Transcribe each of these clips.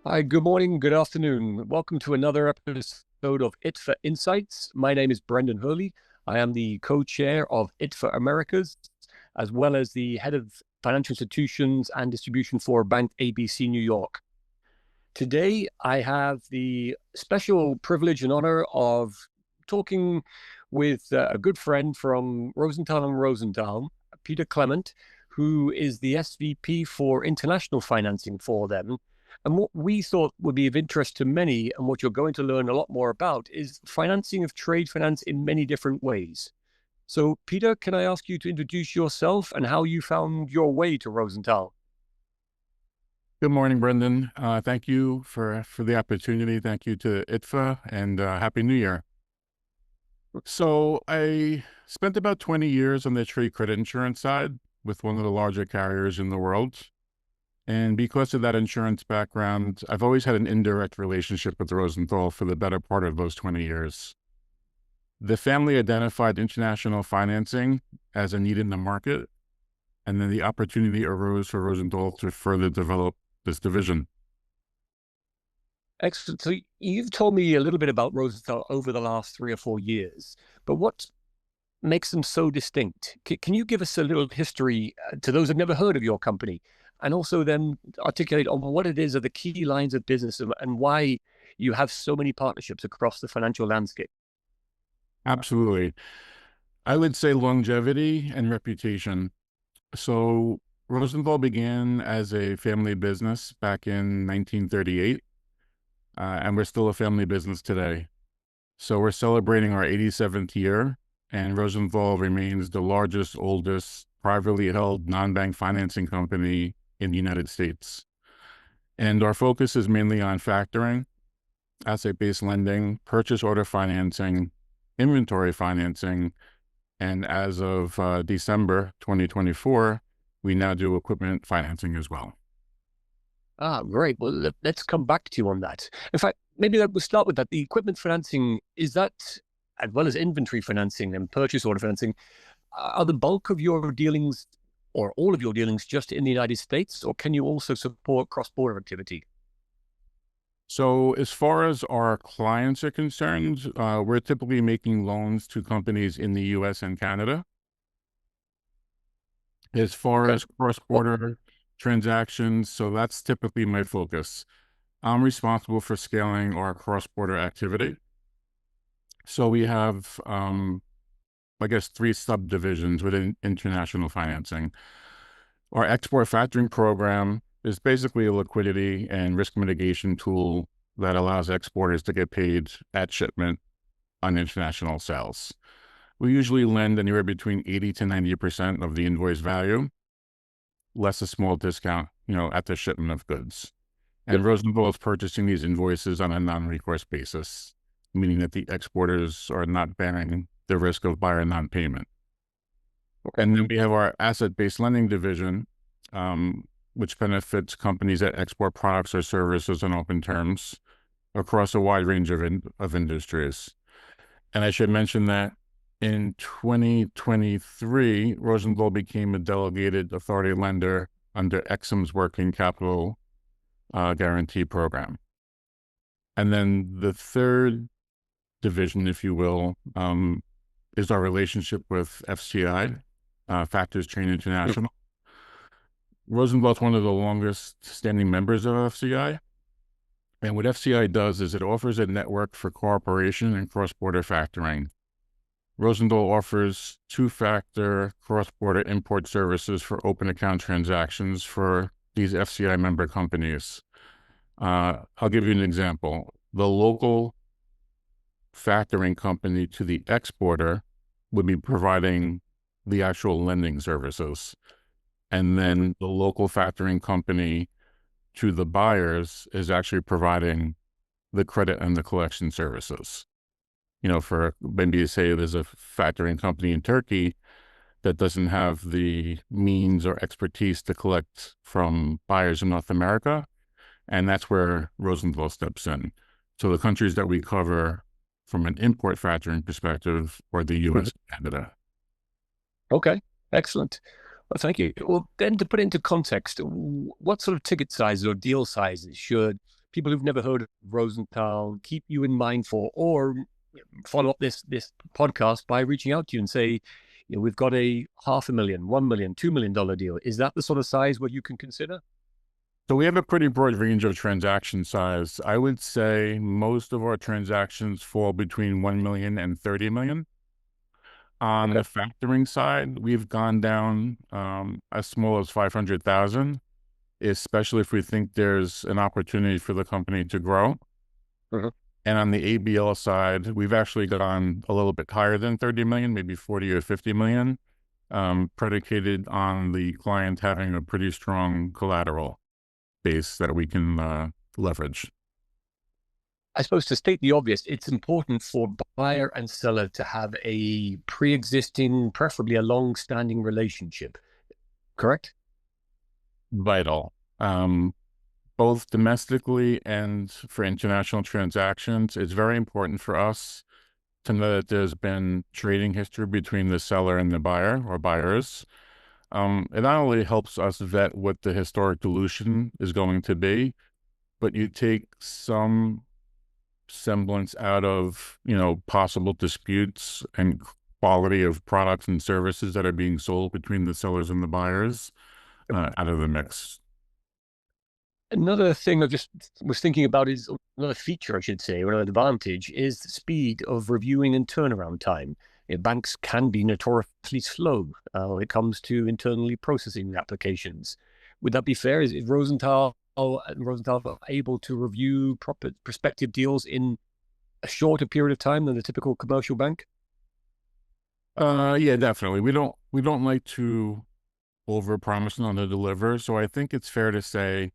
Hi, good morning, good afternoon. Welcome to another episode of ITFA Insights. My name is Brendan Herley. I am the co-chair of ITFA Americas, as well as the head of financial institutions and distribution for Bank ABC New York. Today, I have the special privilege and honor of talking with a good friend from Rosenthal Rosenthal, Peter Clement, who is the SVP for International Financing for them. And what we thought would be of interest to many, and what you're going to learn a lot more about, is financing of trade finance in many different ways. So, Peter, can I ask you to introduce yourself and how you found your way to Rosenthal? Good morning, Brendan. Thank you for the opportunity. Thank you to ITFA and Happy New Year. So I spent about 20 years on the trade credit insurance side with one of the larger carriers in the world. And because of that insurance background, I've always had an indirect relationship with Rosenthal for the better part of those 20 years. The family identified international financing as a need in the market, and then the opportunity arose for Rosenthal to further develop this division. Excellent. So you've told me a little bit about Rosenthal over the last 3 or 4 years, but what makes them so distinct? Can you give us a little history to those who've never heard of your company, and also then articulate on what it is are the key lines of business and why you have so many partnerships across the financial landscape? Absolutely. I would say longevity and reputation. So Rosenthal began as a family business back in 1938, and we're still a family business today. So we're celebrating our 87th year, and Rosenthal remains the largest, oldest, privately held non-bank financing company in the United States. And our focus is mainly on factoring, asset-based lending, purchase order financing, inventory financing, and as of December 2024, we now do equipment financing as well. Ah, great. Well, let's come back to you on that. In fact, maybe we'll start with that. The equipment financing, is that, as well as inventory financing and purchase order financing, are the bulk of your dealings or all of your dealings just in the United States, or can you also support cross-border activity? So as far as our clients are concerned, we're typically making loans to companies in the US and Canada. As far Okay. as cross-border transactions, so that's typically my focus. I'm responsible for scaling our cross-border activity. So we have, I guess, three subdivisions within international financing. Our export factoring program is basically a liquidity and risk mitigation tool that allows exporters to get paid at shipment on international sales. We usually lend anywhere between 80 to 90% of the invoice value, less a small discount, at the shipment of goods. And Rosenthal is purchasing these invoices on a non-recourse basis, meaning that the exporters are not bearing the risk of buyer non-payment. And then we have our asset-based lending division, which benefits companies that export products or services on open terms across a wide range of industries. And I should mention that in 2023, Rosenthal became a delegated authority lender under EXIM's working capital guarantee program. And then the third division, if you will, is our relationship with FCI, Factors Chain International. Rosenthal is one of the longest standing members of FCI. And what FCI does is it offers a network for cooperation and cross-border factoring. Rosenthal offers two-factor cross-border import services for open account transactions for these FCI member companies. I'll give you an example. The local factoring company to the exporter would be providing the actual lending services. And then the local factoring company to the buyers is actually providing the credit and the collection services. For maybe say there's a factoring company in Turkey that doesn't have the means or expertise to collect from buyers in North America, and that's where Rosenthal steps in. So the countries that we cover from an import factoring perspective are the US and Canada. Okay, excellent. Well, thank you. Well, then to put it into context, what sort of ticket sizes or deal sizes should people who've never heard of Rosenthal keep you in mind for, or follow up this podcast by reaching out to you and say, we've got a $500,000, $1 million, $2 million deal. Is that the sort of size what you can consider? So we have a pretty broad range of transaction size. I would say most of our transactions fall between 1 million and 30 million. On the factoring side, we've gone down as small as 500,000, especially if we think there's an opportunity for the company to grow. Mm-hmm. And on the ABL side, we've actually gone a little bit higher than 30 million, maybe 40 or 50 million, predicated on the client having a pretty strong collateral base that we can leverage. I suppose to state the obvious, it's important for buyer and seller to have a pre-existing, preferably a long-standing relationship, correct? Vital, both domestically and for international transactions. It's very important for us to know that there's been trading history between the seller and the buyer or buyers. It not only helps us vet what the historic dilution is going to be, but you take some semblance out of, possible disputes and quality of products and services that are being sold between the sellers and the buyers out of the mix. Another thing I just was thinking about is another feature, I should say, or another advantage is the speed of reviewing and turnaround time. Banks can be notoriously slow when it comes to internally processing applications. Would that be fair? Is Rosenthal able to review prospective deals in a shorter period of time than the typical commercial bank? Yeah, definitely. We don't like to overpromise and underdeliver. So I think it's fair to say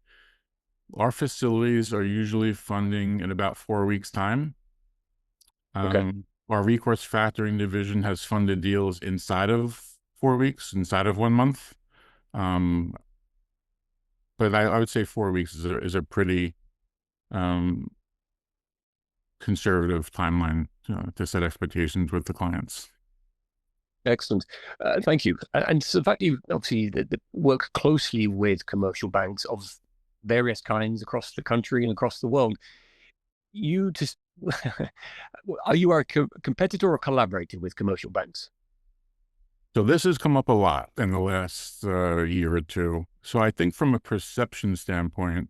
our facilities are usually funding in about 4 weeks' time. Okay. Our recourse factoring division has funded deals inside of 4 weeks, inside of 1 month. But I would say 4 weeks is a pretty conservative timeline to set expectations with the clients. Excellent. Thank you. And so the fact you obviously work closely with commercial banks of various kinds across the country and across the world, are you a competitor or collaborator with commercial banks? So this has come up a lot in the last year or two. So I think from a perception standpoint,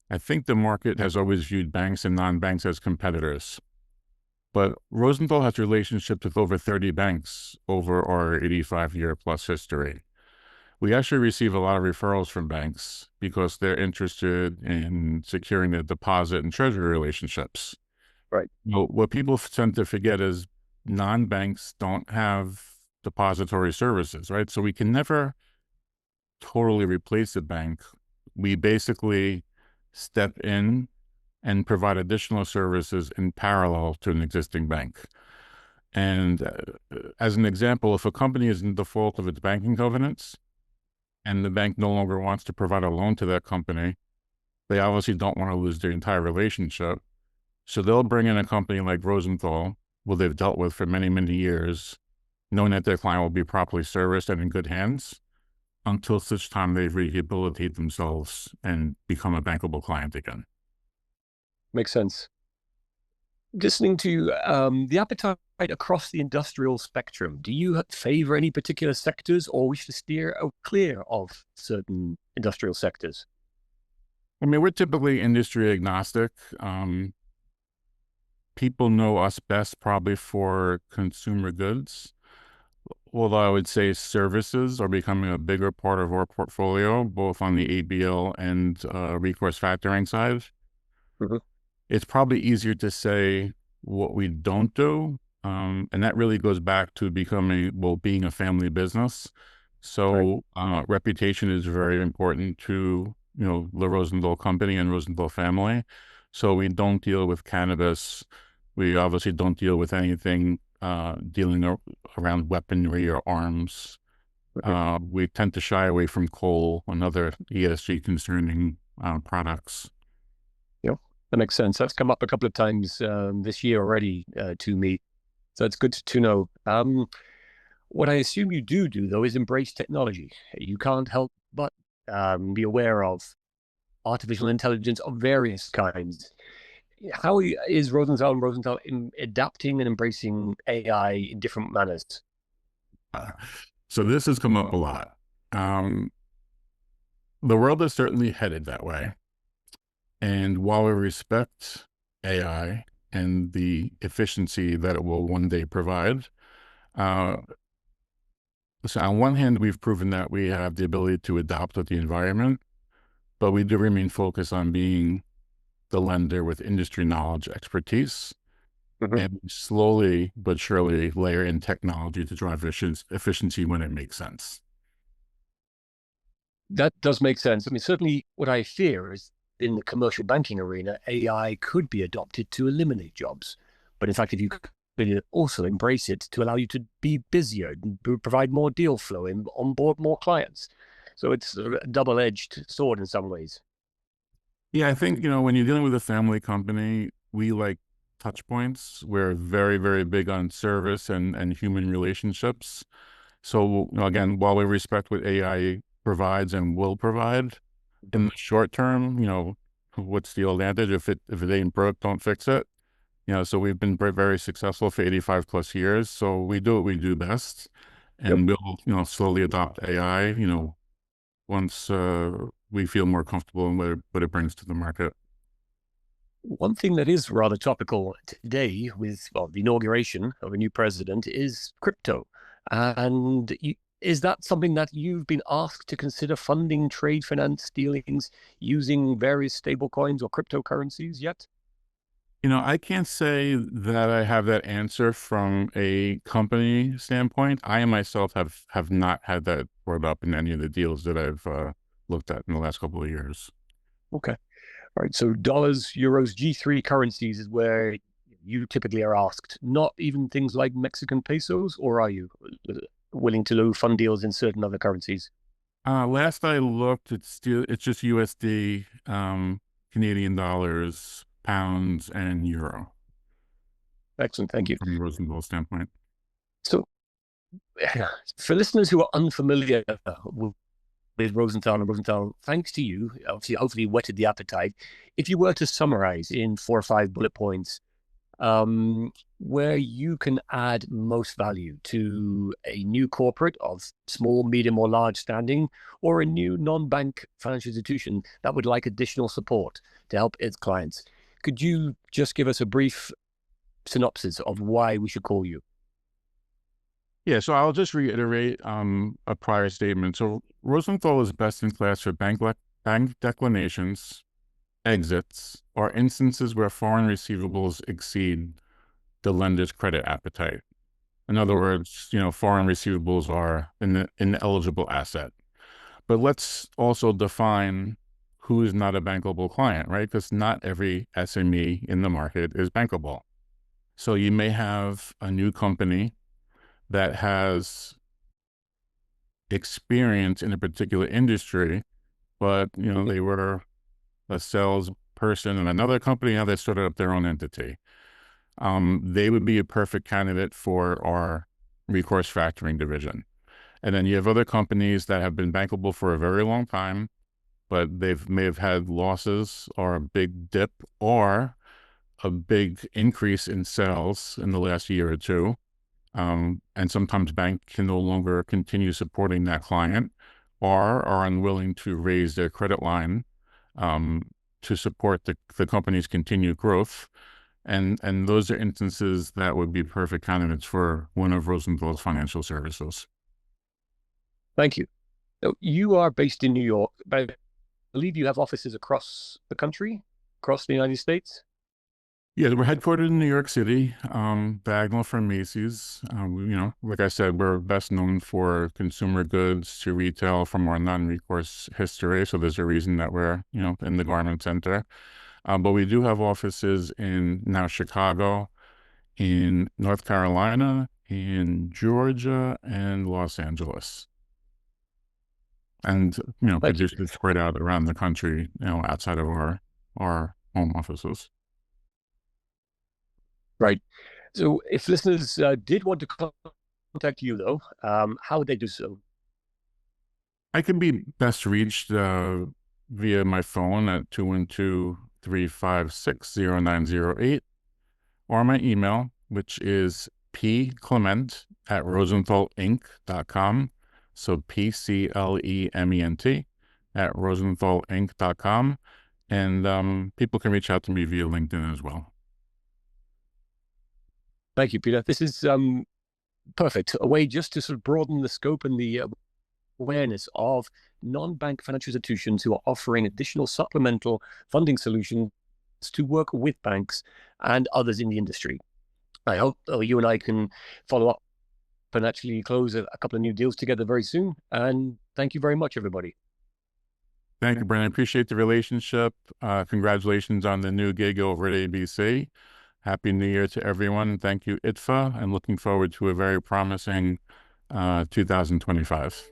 I think the market has always viewed banks and non-banks as competitors. But Rosenthal has relationships with over 30 banks over our 85-year plus history. We actually receive a lot of referrals from banks because they're interested in securing the deposit and treasury relationships. Right. What people tend to forget is non-banks don't have depository services, right? So we can never totally replace a bank. We basically step in and provide additional services in parallel to an existing bank. And as an example, if a company is in default of its banking covenants and the bank no longer wants to provide a loan to that company, they obviously don't want to lose their entire relationship. So they'll bring in a company like Rosenthal, who they've dealt with for many, many years, knowing that their client will be properly serviced and in good hands until such time they rehabilitate themselves and become a bankable client again. Makes sense. Listening to the appetite across the industrial spectrum, do you favor any particular sectors or wish to steer clear of certain industrial sectors? I mean, we're typically industry agnostic. People know us best probably for consumer goods, although I would say services are becoming a bigger part of our portfolio, both on the ABL and recourse factoring side. Mm-hmm. It's probably easier to say what we don't do. And that really goes back to being a family business. So reputation is very important to, the Rosenthal company and Rosenthal family. So we don't deal with cannabis. We obviously don't deal with anything dealing around weaponry or arms. We tend to shy away from coal and other ESG concerning products. That makes sense. That's come up a couple of times this year already to me. So it's good to know. What I assume you do, though, is embrace technology. You can't help but be aware of artificial intelligence of various kinds. How is Rosenthal and Rosenthal in adapting and embracing AI in different manners? So this has come up a lot. The world is certainly headed that way. And while we respect AI and the efficiency that it will one day provide, so on one hand, we've proven that we have the ability to adapt with the environment, but we do remain focused on being the lender with industry knowledge, expertise, and slowly but surely layer in technology to drive efficiency when it makes sense. That does make sense. I mean, certainly what I fear is in the commercial banking arena, AI could be adopted to eliminate jobs. But in fact, if you could also embrace it to allow you to be busier, provide more deal flow, and onboard more clients. So it's a double-edged sword in some ways. Yeah, I think, when you're dealing with a family company, we like touch points. We're very, very big on service and human relationships. So, again, while we respect what AI provides and will provide, in the short term, what's the old adage? If it ain't broke, don't fix it. So we've been very successful for 85 plus years. So we do what we do best, and we'll, slowly adopt AI, once we feel more comfortable in what it brings to the market. One thing that is rather topical today with the inauguration of a new president is crypto. And is that something that you've been asked to consider funding trade finance dealings using various stable coins or cryptocurrencies yet? I can't say that I have that answer from a company standpoint. I myself have not had that brought up in any of the deals that I've looked at in the last couple of years. Okay. All right. So dollars, euros, G3 currencies is where you typically are asked, not even things like Mexican pesos, or are you willing to fund deals in certain other currencies? Last I looked, it's just USD, Canadian dollars, pounds, and euro. Excellent. Thank you. From a Rosenthal standpoint. So for listeners who are unfamiliar with Rosenthal and Rosenthal, thanks to you, obviously, hopefully whetted the appetite. If you were to summarize in 4 or 5 bullet points, where you can add most value to a new corporate of small, medium, or large standing, or a new non-bank financial institution that would like additional support to help its clients, could you just give us a brief synopsis of why we should call you? Yeah, so I'll just reiterate a prior statement. So Rosenthal is best in class for bank declinations, exits, or instances where foreign receivables exceed the lender's credit appetite. In other words, foreign receivables are an ineligible asset. But let's also define who is not a bankable client, right? Because not every SME in the market is bankable. So you may have a new company that has experience in a particular industry, but they were a salesperson in another company. Now they started up their own entity. They would be a perfect candidate for our recourse factoring division. And then you have other companies that have been bankable for a very long time, but may have had losses or a big dip or a big increase in sales in the last year or two. And sometimes bank can no longer continue supporting that client or are unwilling to raise their credit line to support the company's continued growth. And those are instances that would be perfect candidates for one of Rosenthal's financial services. Thank you. So you are based in New York, but I believe you have offices across the country, across the United States? Yeah, we're headquartered in New York City, diagonal from Macy's. Like I said, we're best known for consumer goods to retail from our non-recourse history. So there's a reason that we're, in the garment center. But we do have offices in now Chicago, in North Carolina, in Georgia, and Los Angeles. And, producers spread out around the country, outside of our home offices. Right. So if listeners did want to contact you, though, how would they do so? I can be best reached via my phone at 212-356-0908 or my email, which is pclement@rosenthalinc.com. So PCLEMENT @rosenthalinc.com. And people can reach out to me via LinkedIn as well. Thank you, Peter. This is perfect. A way just to sort of broaden the scope and the awareness of non-bank financial institutions who are offering additional supplemental funding solutions to work with banks and others in the industry. I hope you and I can follow up and actually close a couple of new deals together very soon. And thank you very much, everybody. Thank you, Brendan. I appreciate the relationship. Congratulations on the new gig over at ABC. Happy New Year to everyone. Thank you, ITFA. I'm looking forward to a very promising 2025.